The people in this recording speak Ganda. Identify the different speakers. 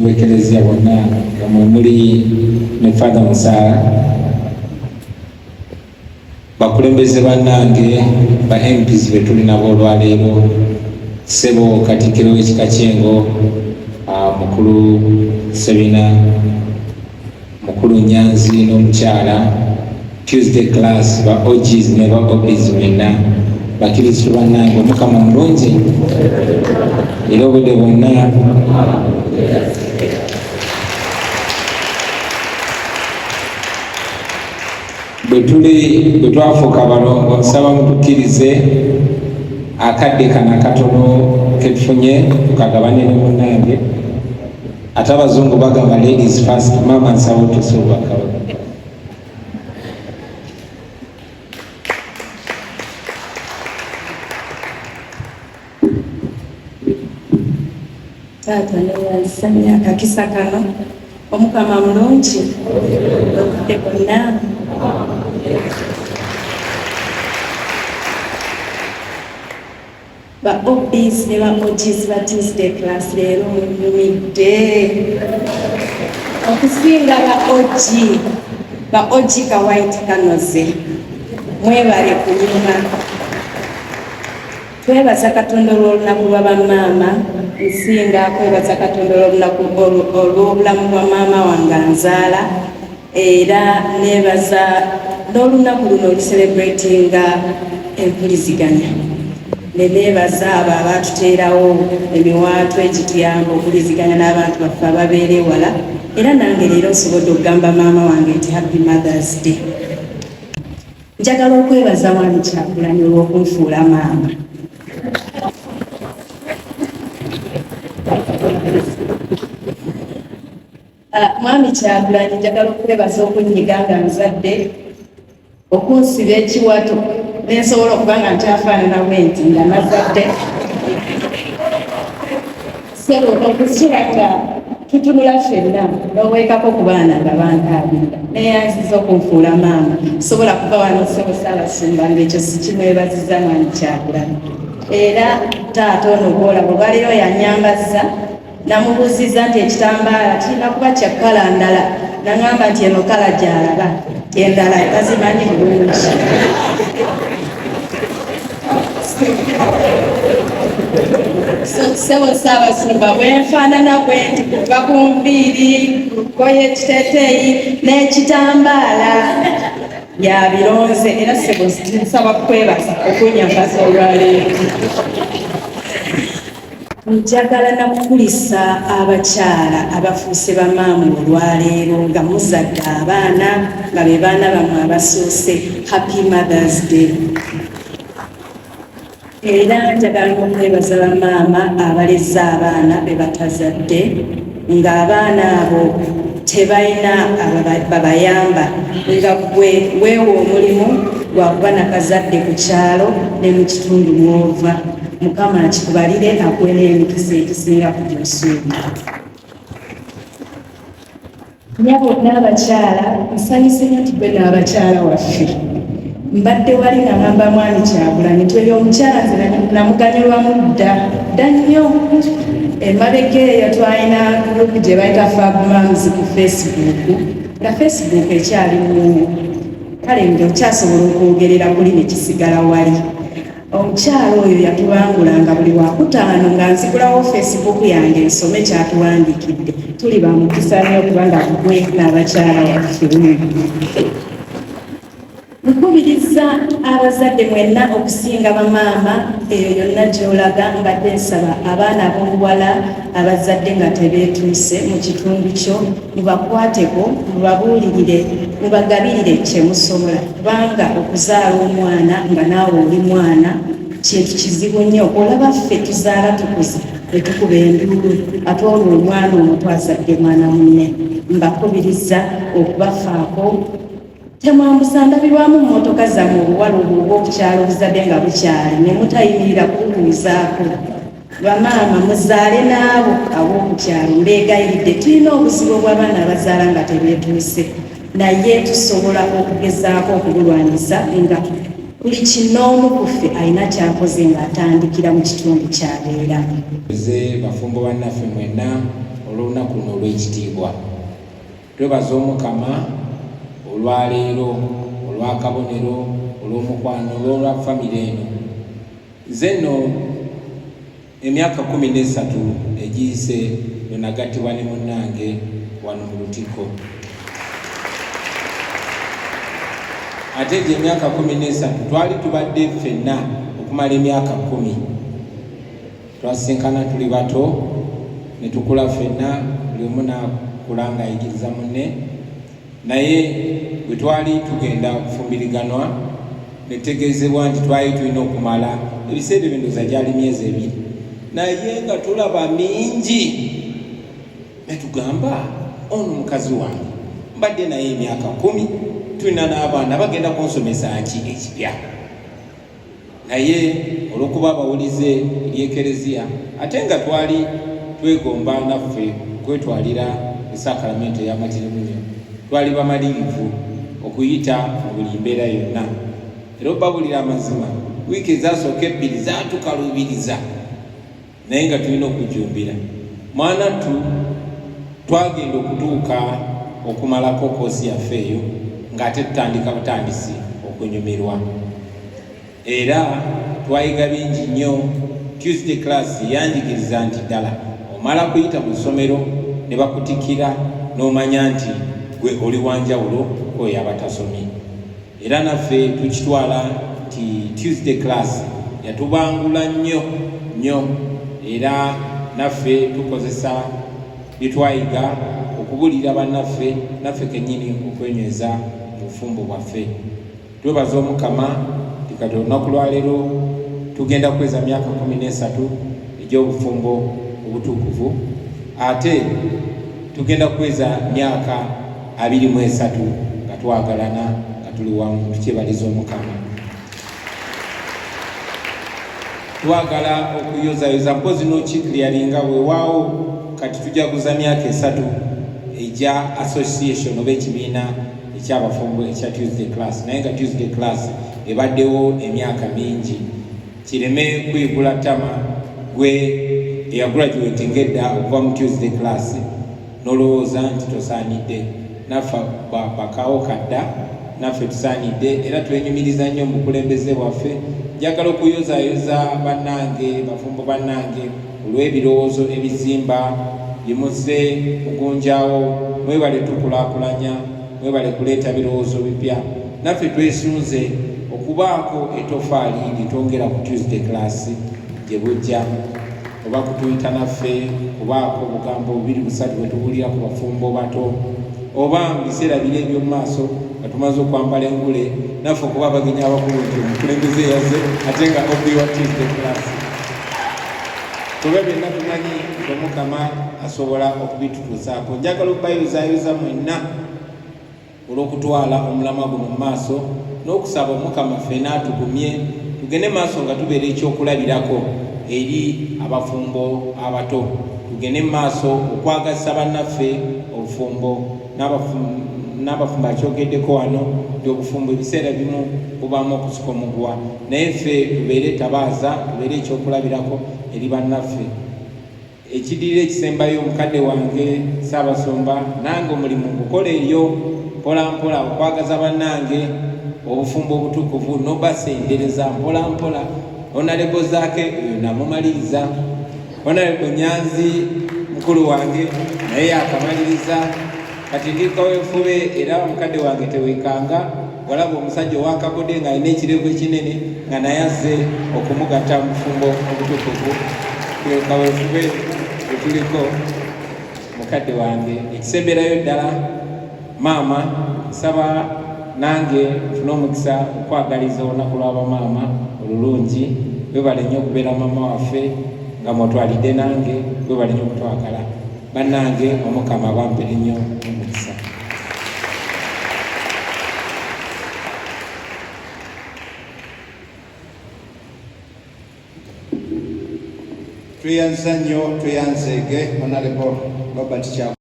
Speaker 1: bw'ekelezia bonna nga mwe muli ne Father Musaala, bakulembeze bannange ba MPs be tuli nabo olwaleero, ssebo Katikkiro w'ekika ky'Engo, mukulu Sebina, mukulu Nyanzi n'omukyala, Tuesday class, ba OGs ne ba OBs mwenna, bakkiristu bannange, Omukama mulungi era obudde bwonna. Bwe twafuuka abalongo, nsaba mutukkirize akadde kano akatono ketufunye tukagabane ne munnange. Ate abazungu bagamba ladies first, maama nsaba otusuubaka.
Speaker 2: Taata newazanya akakisa kano, Omukama mulungi obudde bwonna. Ba OBs ne ba OGs ba Tuesday class leero munyumidde okusinga ba OG ka white kanoze, mwebale kunyuma. Twebaza Katonda olw'olunaku lwa bamaama, nsinga kwebaza Katonda olw'obulamu bwa maama wange anzaala, era nebaza n'olunaku luno olucelebratinga empuliziganya. Nebaza abo abatuteerawo emiwaatwa egituyamba okupuliziganya n'abantu baffe ababeera ewala, era nange leero nsobodde okugamba maama wange nti Happy Mother's Day. Njagala okwebaza Mwami Kyagulanyi olw'okunfuula maama. Mwami Kyagulanyi, njagala okwebaza okunyiga nga nzadde, okunsiba ekiwato nensobola okuba nga nkyafaanana bwenti nga nazadde. Sebo okusula nga tutunula ffenna n'oweekako ku baana nga bankaabirira, neyanziza okunfuula maama. Sobola kuva wano Ssebo Ssaabasumba ng'ekyo sikimwebaziza Mwami Kyagulanyi. Era taata ono gw'olaba olwaleero yanyambaza, namubuuziza nti ekitambaala kirina kuba kya kkala ndala, naŋŋamba nti eno kkala gy'alaba endala tazimanyi bulungi. Ssebo Ssaabasumba bwenfaanana bwenti kuva ku nviiri, lugoye, ekiteeteeyi n'ekitambaala yabironze. Era Ssebo nsaba kwebaza okunyambaza olwaleero. Njagala nakukulisa abakyala abafuuse bamaama olwaleero nga muzadde abaana nga be baana bammwe abasoose. Happy Mother's Day. Era njagala okwebaza bamaama abaleza abaana be batazadde, ng'abaana abo tebalina babayamba, nga weewa omulimu gwa kuba nakazadde ku kyalo ne mu kitundu mw'ova. Mukama akikubalire akuwe n'emikisa egisinga ku gy'osuubira. Nyabo n'abakyala, nsanyuse nnyo nti gwe n'abakyala waffe. Mbadde wali nagamba Mwami Kyagulanyi nti oyo omukyala nze namuganyulwamu dda nnyo. Emabega eyo twalina gurupu gye bayita Fab Moms ku Facebook, nga Facebook ekyalimu, kale ng'okyasobola okwogerera kuli ne kisigala wali. Omukyala oyo yatubangulanga buli wakutaano nga nzigulawo Facebook yange nsome kyatuwandiikidde. Tuli bamukisa nnyo kubanga gwe n'abakyala waffe. Nkubiriza abazadde mwenna okusinga bamaama eyo yonna gy'olaga, mbadde nsaba abaana ab'obuwala abazadde nga tebeetuuse mu kitundu kyo, mubakwateko, mubabuulirire, mubagabirire kyemusobola, kubanga okuzaala omwana nga naawe oli mwana kintu kizibu nnyo. Olaba ffe tuzaala tukuze ne tukuba enduulu, ate olwo omwana omwo twazadde mwana munne. Mbakubiriza okubafaako. Temwambusa ndabirwamu mu mmotoka zammwe obuwala obwo obw'okukyala obuzadde nga bukyali ne mutayimirira kubuuzaako. Bamaama muzaale n'abo ab'okukyalo, mbeegayiridde. Tulina obuzibu obw'abaana abazaala nga tebeetuuse, naye tusobola okugezaako okubulwanyisa nga buli kinoomu ku ffe alina kyakoze ng'atandikira mu kitundu ky'abeera.
Speaker 1: Bafumbo bannaffe mwenna olw'olunaku luno olw'ekitiibwa. Twebaza Omukama olwaleero, olw'akabonero, olw'omukwano, olw'olwa famire eno. Nze nno emyaka 13 egiyise lwe nagattibwa ne munnange wano mu Lutikko. Ate gye emyaka 13 twali tubadde ffenna okumala emyaka 10. Twasinkana tuli bato ne tukula ffenna, buli omu n'akula ng'ayigiriza munne. Naye bwe twali tugenda kufumbiriganwa ne tutegeezebwa nti twali tulina okumala ebiseera ebindooza gyali myezi 2, naye nga tulaba mingi. Ne tugamba ono mukazi wange mbadde naye emyaka 10, tulina n'abaana bagenda kunsomesa ki ekipya. Naye olw'okuba abawulize eri Ekereziya, ate nga twali twegomba naffe kwetwalira esakalamento ey'amatirimunyo, twali bamalirivu okuyita mu buli mbeera yonna. Era obabulira amazima, wiiki ezasooka 2 zaatukaluubiriza, naye nga tulina okujumbira. Mwanattu twagenda okutuuka okumalako koosi yaffe eyo ng'ate tutandika butandisi okunyumirwa. Era twayiga bingi nnyo. Tuesday class yanjigiriza nti ddala omala kuyita mu ssomero ne bakutikira n'omanya nti gwe oli wanjawulo oyo abatasomye. Era naffe tukitwala nti Tuesday class yatubangula nnyo, era naffe tukozesa bye twayiga okubulira bannaffe, naffe kennyini okwenyweza mu bufumbo bwaffe. Twebaza Omukama kati olunaku lwaleero tugenda kuweza myaka 13 egy'obufumbo obutukuvu, ate tugenda kuweza myaka 23 nga twagalana, nga tuli wamu. Tukyebaliza Omukama. Twagala okuyozayoza mpozi n'okikiriyalinga weewaawo kati tujaguza myaka 3 egya association oba ekibiina ekyabafumbo ekya Tuesday class, naye nga Tuesday class ebaddewo emyaka mingi. Kireme kuyigula ttama gwe eyagraduating edda okuva mu Tuesday class n'olowooza nti tosaanidde. Naffe bakawo kadda, naffe tusaanidde, era twenyumiriza nnyo mu bukulembeze bwaffe. Njagala okuyozayoza bannange, bafumbo bannange, olw'ebirowoozo ebizimba byemuze kugunjaawo. Mwebale tukulaakulanya, mwebale kuleeta birowoozo bipya. Naffe twesunze okubaako etofaali litwongera ku Tuesday class gye bujja, oba kutuyita naffe kubaako obugambo 2-3 bwe tubuulira ku bafumbo bato, oba mu biseera biri eby'omu maaso nga tumaze okwambala engule, naffe okuba abagenyi abakulu nti omukulembeze yaze ate nga obbi wa Tuesday class. Kuba byonna tumanyi nti Omukama asobola okubitutuusaako. Njagala okubayozaayoza mwenna olw'okutwala omulamwa guno mu maaso n'okusaba Omukama ffenna atugumye tugende maaso nga tubeera ekyokulabirako eri abafumbo abato. Tugende maaso okwagasa bannaffe obufumbo n'abafumbo akyogeddeko wano nti obufumbo ebiseera bimu bubamu okusika omugwa, naye ffe tubeere tabaaza, tubeere ekyokulabirako eri bannaffe. Ekidirira ekisembayo omukadde wange Ssaabasumba, nange omulimu gukola eryo mpola mpola okwagaza bannange obufumbo obutukuvu n'obasendereza mpola mpola. Honorable Zaake oyo namumaliriza, Honorable Nyanzi mukulu wange naye yakamaliriza. Kati ndi kaweefube era omukadde wange tewekanga, walaba omusajja owakabode ng'alina ekirevu ekinene nga naye azze okumugatta mu bufumbo obutukuvu. Kaweefube wetuliko mukadde wange ekisemberayo ddala maama, nsaba nange nfune omukisa okwagaliza olunaku lw'abamaama olulungi. Webale nnyo okubeera maama waffe nga mwotwalidde nange, webale nnyo okutwagala bannange. Omukama bampere nnyo omukisa.
Speaker 3: Tweyanza nnyo, tweyanzeege Honorable Robert Kyagulanyi.